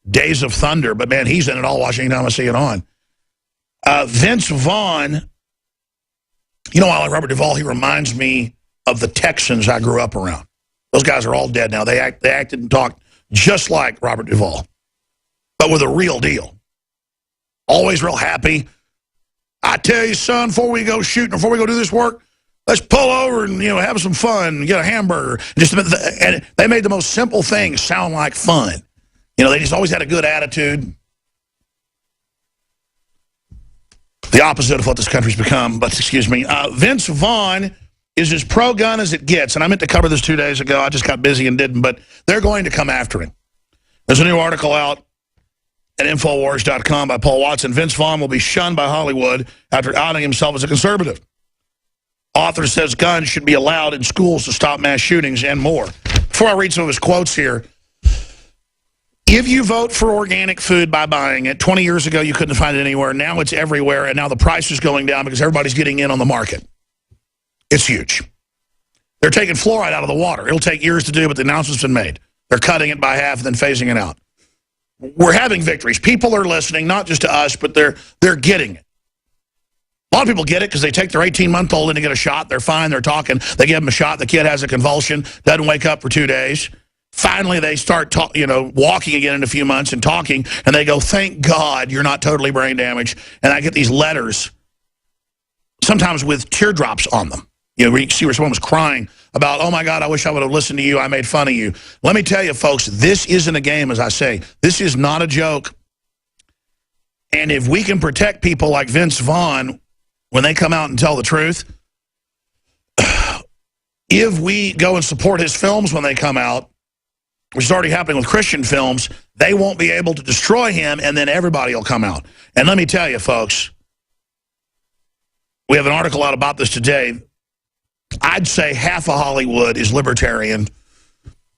Days of Thunder. But, man, he's in it all watching time I see it on. Vince Vaughn, you know, I like Robert Duvall. He reminds me of the Texans I grew up around. Those guys are all dead now. They acted and talked just like Robert Duvall, but with a real deal. Always real happy. I tell you, son, before we go shooting, before we go do this work, let's pull over and, you know, have some fun, get a hamburger. And they made the most simple things sound like fun. You know, they just always had a good attitude. The opposite of what this country's become, but excuse me. Vince Vaughn is as pro-gun as it gets, and I meant to cover this 2 days ago. I just got busy and didn't, but they're going to come after him. There's a new article out at Infowars.com by Paul Watson. Vince Vaughn will be shunned by Hollywood after outing himself as a conservative. Author says guns should be allowed in schools to stop mass shootings and more. Before I read some of his quotes here, if you vote for organic food by buying it, 20 years ago you couldn't find it anywhere. Now it's everywhere, and now the price is going down because everybody's getting in on the market. It's huge. They're taking fluoride out of the water. It'll take years to do, but the announcement's been made. They're cutting it by half and then phasing it out. We're having victories. People are listening, not just to us, but they're getting it. A lot of people get it because they take their 18-month-old in to get a shot. They're fine. They're talking. They give them a shot. The kid has a convulsion, doesn't wake up for 2 days. Finally, they start walking again in a few months and talking, and they go, thank God you're not totally brain damaged. And I get these letters, sometimes with teardrops on them. You know, where you see where someone was crying about, oh, my God, I wish I would have listened to you. I made fun of you. Let me tell you, folks, this isn't a game, as I say. This is not a joke. And if we can protect people like Vince Vaughn when they come out and tell the truth, if we go and support his films when they come out, which is already happening with Christian films, they won't be able to destroy him, and then everybody will come out. And let me tell you, folks, we have an article out about this today. I'd say half of Hollywood is libertarian.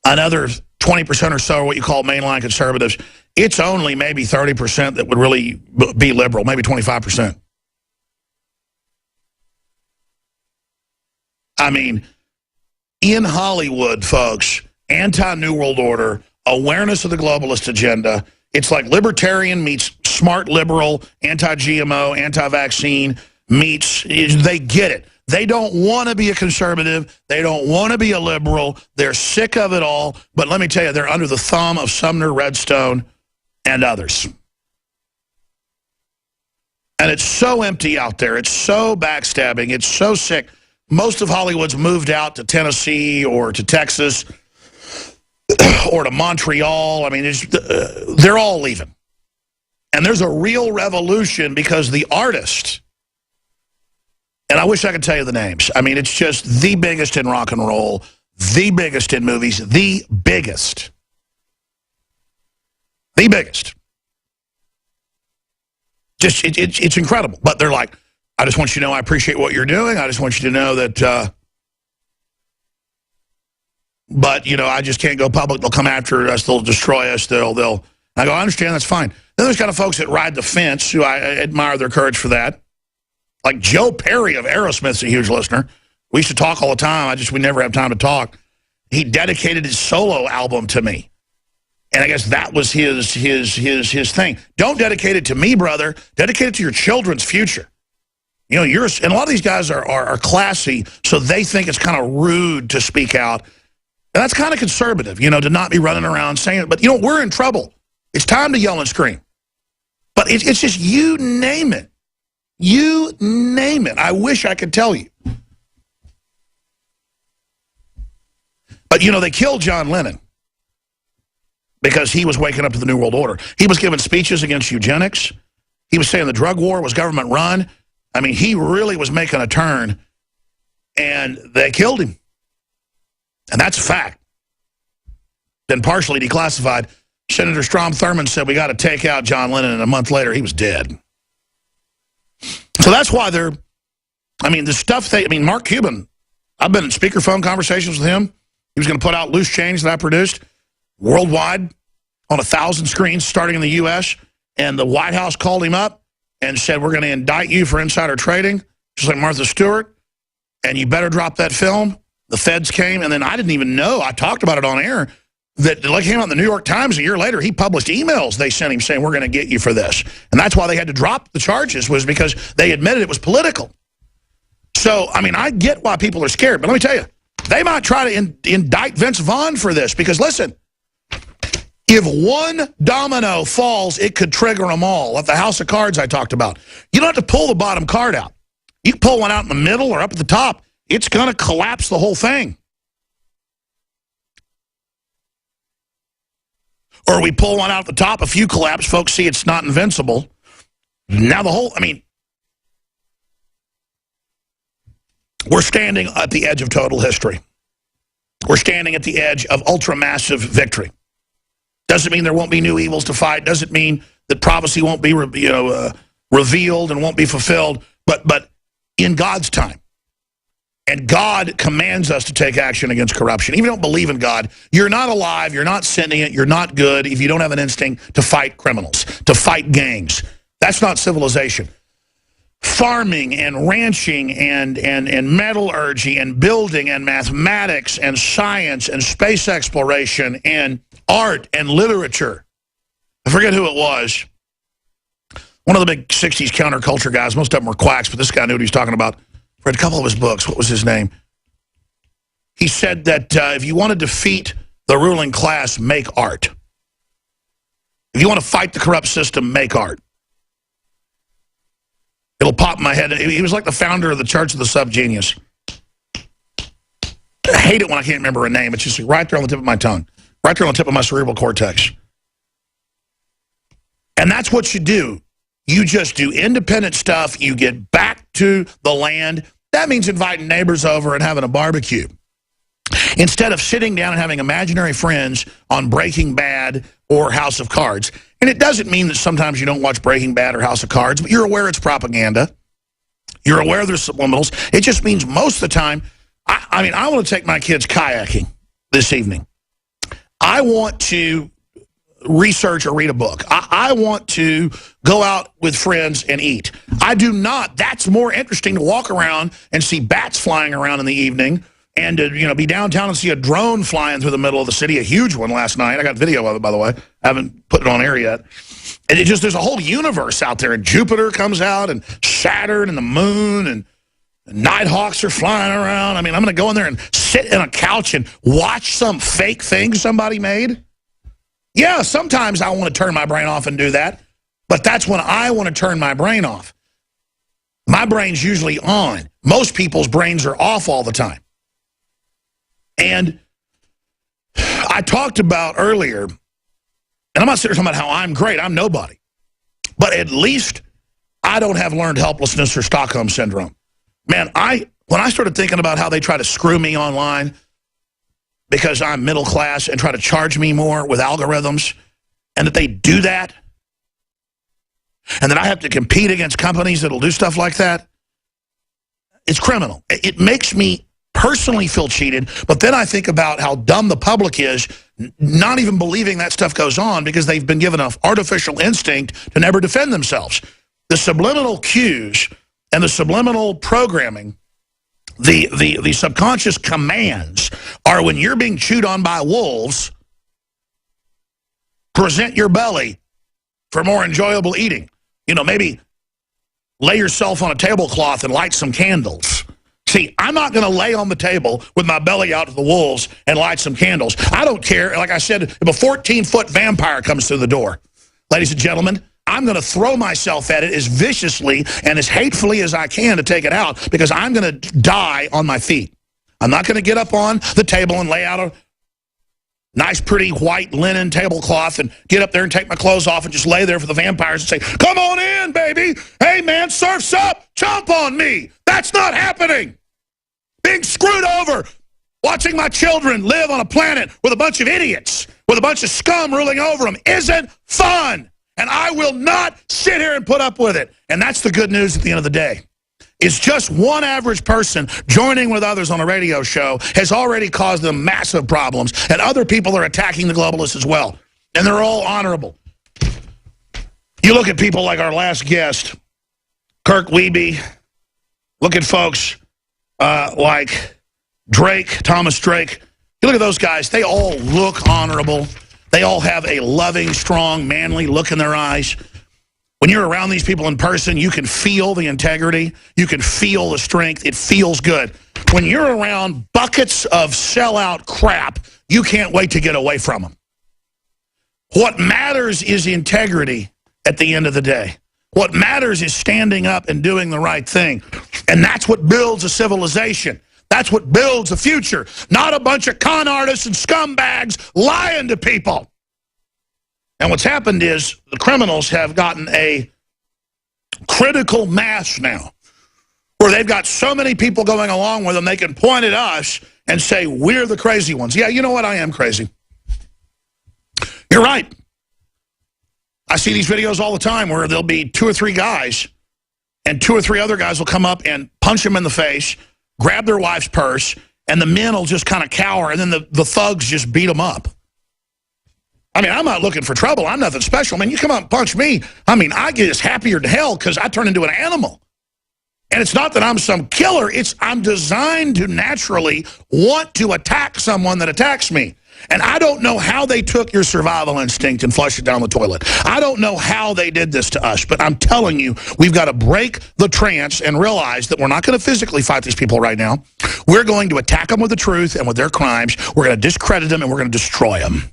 Another 20% or so are what you call mainline conservatives. It's only maybe 30% that would really be liberal, maybe 25%. I mean, in Hollywood, folks, anti-New World Order, awareness of the globalist agenda, it's like libertarian meets smart liberal, anti-GMO, anti-vaccine meets, they get it. They don't want to be a conservative. They don't want to be a liberal. They're sick of it all. But let me tell you, they're under the thumb of Sumner Redstone and others. And it's so empty out there. It's so backstabbing. It's so sick. Most of Hollywood's moved out to Tennessee or to Texas or to Montreal. I mean, they're all leaving. And there's a real revolution because the artists, and I wish I could tell you the names. I mean, it's just the biggest in rock and roll, the biggest in movies, the biggest. The biggest. Just, it's incredible. But they're like, I just want you to know I appreciate what you're doing. I just want you to know that, but, you know, I just can't go public. They'll come after us. They'll destroy us. I go, I understand. That's fine. Then there's kind of folks that ride the fence who I admire their courage for that. Like Joe Perry of Aerosmith's a huge listener. We used to talk all the time. We never have time to talk. He dedicated his solo album to me. And I guess that was his thing. Don't dedicate it to me, brother. Dedicate it to your children's future. You know, and a lot of these guys are classy, so they think it's kind of rude to speak out. And that's kind of conservative, you know, to not be running around saying it. But, you know, we're in trouble. It's time to yell and scream. But it's just, you name it. You name it. I wish I could tell you. But, you know, they killed John Lennon because he was waking up to the New World Order. He was giving speeches against eugenics. He was saying the drug war was government run. I mean, he really was making a turn, and they killed him. And that's a fact. Then partially declassified. Senator Strom Thurmond said, we got to take out John Lennon, and a month later, he was dead. So that's why the stuff Mark Cuban, I've been in speakerphone conversations with him. He was going to put out Loose Change that I produced worldwide on 1,000 screens starting in the U.S., and the White House called him up and said, we're going to indict you for insider trading, just like Martha Stewart, and you better drop that film. The feds came, and then I didn't even know. I talked about it on air. that like came out in the New York Times a year later. He published emails they sent him saying, we're going to get you for this. And that's why they had to drop the charges, was because they admitted it was political. So, I mean, I get why people are scared. But let me tell you, they might try to indict Vince Vaughn for this. Because, listen, if one domino falls, it could trigger them all. Like the House of Cards I talked about. You don't have to pull the bottom card out. You pull one out in the middle or up at the top, it's going to collapse the whole thing. Or we pull one out at the top, a few collapse, folks see it's not invincible. Now the whole, I mean, we're standing at the edge of total history. We're standing at the edge of ultra-massive victory. Doesn't mean there won't be new evils to fight. Doesn't mean that prophecy won't be revealed and won't be fulfilled. But in God's time. And God commands us to take action against corruption. Even if you don't believe in God, you're not alive, you're not sentient, you're not good if you don't have an instinct to fight criminals, to fight gangs. That's not civilization. Farming and ranching and metallurgy and building and mathematics and science and space exploration and art and literature. I forget who it was. One of the big 60s counterculture guys. Most of them were quacks, but this guy knew what he was talking about. Read a couple of his books. What was his name? He said that if you want to defeat the ruling class, make art. If you want to fight the corrupt system, make art. It'll pop in my head. He was like the founder of the Church of the Subgenius. I hate it when I can't remember a name. It's just right there on the tip of my tongue. Right there on the tip of my cerebral cortex. And that's what you do. You just do independent stuff. You get back to the land. That means inviting neighbors over and having a barbecue. Instead of sitting down and having imaginary friends on Breaking Bad or House of Cards. And it doesn't mean that sometimes you don't watch Breaking Bad or House of Cards, but you're aware it's propaganda. You're aware there's subliminals. It just means most of the time, I mean, I want to take my kids kayaking this evening. I want to research or read a book. I want to go out with friends and eat. I do not. That's more interesting to walk around and see bats flying around in the evening and to be downtown and see a drone flying through the middle of the city, a huge one last night. I got video of it, by the way. I haven't put it on air yet. And there's a whole universe out there. And Jupiter comes out and Saturn and the moon and Nighthawks are flying around. I mean, I'm going to go in there and sit in a couch and watch some fake thing somebody made. Yeah, sometimes I want to turn my brain off and do that, but that's when I want to turn my brain off. My brain's usually on. Most people's brains are off all the time. And I talked about earlier, and I'm not sitting here talking about how I'm great, I'm nobody, but at least I don't have learned helplessness or Stockholm Syndrome. Man, when I started thinking about how they try to screw me online, because I'm middle class and try to charge me more with algorithms, and that they do that, and that I have to compete against companies that'll do stuff like that, it's criminal. It makes me personally feel cheated, but then I think about how dumb the public is, not even believing that stuff goes on because they've been given an artificial instinct to never defend themselves. The subliminal cues and the subliminal programming, the subconscious commands are when you're being chewed on by wolves, present your belly for more enjoyable eating. Maybe lay yourself on a tablecloth and light some candles. See, I'm not going to lay on the table with my belly out to the wolves and light some candles. I don't care. Like I said, if a 14-foot vampire comes through the door, ladies and gentlemen, I'm going to throw myself at it as viciously and as hatefully as I can to take it out because I'm going to die on my feet. I'm not going to get up on the table and lay out a nice, pretty white linen tablecloth and get up there and take my clothes off and just lay there for the vampires and say, come on in, baby. Hey, man, surf's up. Jump on me. That's not happening. Being screwed over, watching my children live on a planet with a bunch of idiots, with a bunch of scum ruling over them, isn't fun. And I will not sit here and put up with it. And that's the good news at the end of the day. It's just one average person joining with others on a radio show has already caused them massive problems. And other people are attacking the globalists as well. And they're all honorable. You look at people like our last guest, Kirk Wiebe. Look at folks like Drake, Thomas Drake, You look at those guys, they all look honorable. They all have a loving, strong, manly look in their eyes. When you're around these people in person, you can feel the integrity. You can feel the strength. It feels good. When you're around buckets of sellout crap, you can't wait to get away from them. What matters is integrity at the end of the day. What matters is standing up and doing the right thing. And that's what builds a civilization. That's what builds a future. Not a bunch of con artists and scumbags lying to people. And what's happened is the criminals have gotten a critical mass now where they've got so many people going along with them, they can point at us and say, we're the crazy ones. Yeah, you know what? I am crazy. You're right. I see these videos all the time where there'll be 2 or 3 guys and 2 or 3 other guys will come up and punch them in the face, grab their wife's purse, and the men will just kind of cower, and then the thugs just beat them up. I mean, I'm not looking for trouble. I'm nothing special. Man, you come up and punch me, I mean, I get as happier than hell because I turn into an animal. And it's not that I'm some killer. It's I'm designed to naturally want to attack someone that attacks me. And I don't know how they took your survival instinct and flushed it down the toilet. I don't know how they did this to us, but I'm telling you, we've got to break the trance and realize that we're not going to physically fight these people right now. We're going to attack them with the truth and with their crimes. We're going to discredit them and we're going to destroy them.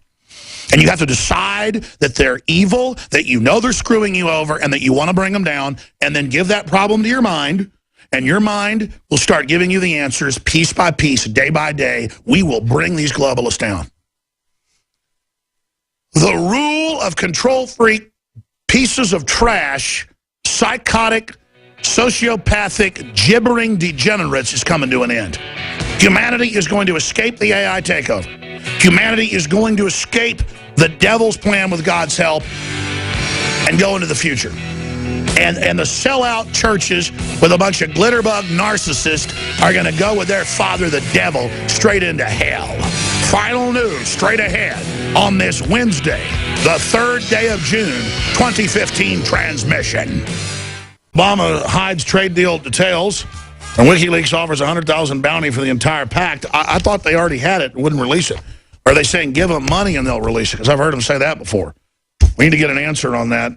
And you have to decide that they're evil, that you know they're screwing you over, and that you want to bring them down, and then give that problem to your mind, and your mind will start giving you the answers piece by piece, day by day. We will bring these globalists down. The rule of control freak, pieces of trash, psychotic, sociopathic, gibbering degenerates is coming to an end. Humanity is going to escape the AI takeover. Humanity is going to escape the devil's plan with God's help and go into the future. And the sellout churches with a bunch of glitterbug narcissists are going to go with their father, the devil, straight into hell. Final news straight ahead on this Wednesday, the 3rd day of June, 2015 transmission. Obama hides trade deal details, and WikiLeaks offers $100,000 bounty for the entire pact. I thought they already had it and wouldn't release it. Or are they saying give them money and they'll release it? Because I've heard them say that before. We need to get an answer on that.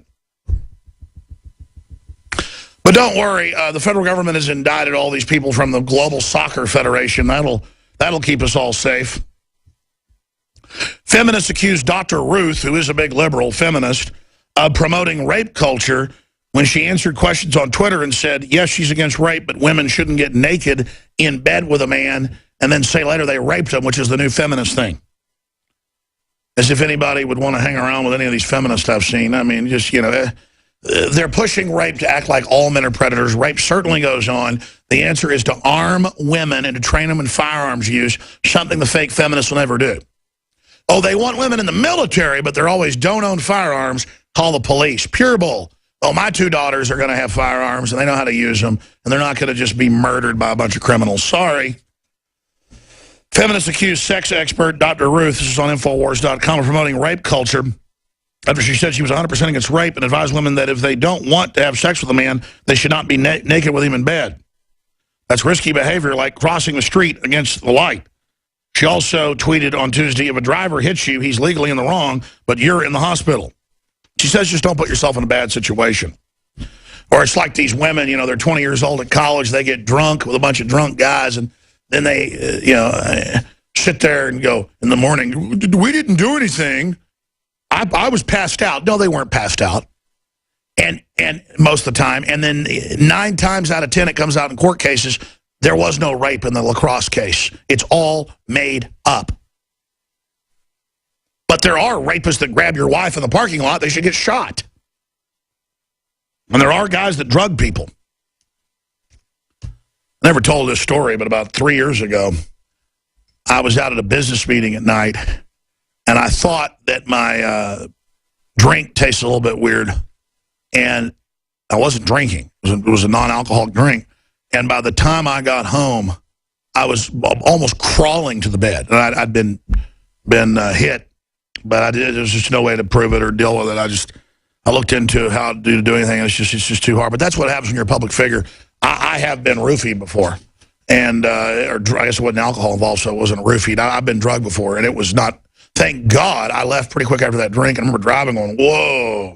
But don't worry, the federal government has indicted all these people from the Global Soccer Federation. That'll keep us all safe. Feminists accused Dr. Ruth, who is a big liberal feminist, of promoting rape culture when she answered questions on Twitter and said, yes, she's against rape, but women shouldn't get naked in bed with a man and then say later they raped him, which is the new feminist thing. As if anybody would want to hang around with any of these feminists I've seen. I mean, just, you know, they're pushing rape to act like all men are predators. Rape certainly goes on. The answer is to arm women and to train them in firearms use, something the fake feminists will never do. Oh, they want women in the military, but they're always don't own firearms, call the police. Pure bull. Oh, my 2 daughters are going to have firearms, and they know how to use them, and they're not going to just be murdered by a bunch of criminals. Sorry. Feminists accused sex expert Dr. Ruth, this is on Infowars.com, of promoting rape culture after she said she was 100% against rape and advised women that if they don't want to have sex with a man, they should not be naked with him in bed. That's risky behavior like crossing the street against the light. She also tweeted on Tuesday, if a driver hits you, he's legally in the wrong, but you're in the hospital. She says just don't put yourself in a bad situation. Or it's like these women, you know, they're 20 years old at college, they get drunk with a bunch of drunk guys, and then they, sit there and go in the morning, we didn't do anything. I was passed out. No, they weren't passed out. And most of the time, and then 9 times out of 10, it comes out in court cases, there was no rape in the lacrosse case. It's all made up. But there are rapists that grab your wife in the parking lot. They should get shot. And there are guys that drug people. I never told this story, but about 3 years ago, I was out at a business meeting at night, and I thought that my drink tasted a little bit weird, and I wasn't drinking. It was a non-alcoholic drink. And by the time I got home, I was almost crawling to the bed. And I'd been hit, but there was just no way to prove it or deal with it. I looked into how to do anything, and it's just too hard. But that's what happens when you're a public figure. I have been roofied before. and or I guess it wasn't alcohol involved, so it wasn't a roofie. I've been drugged before, and it was not. Thank God I left pretty quick after that drink, and I remember driving going, whoa.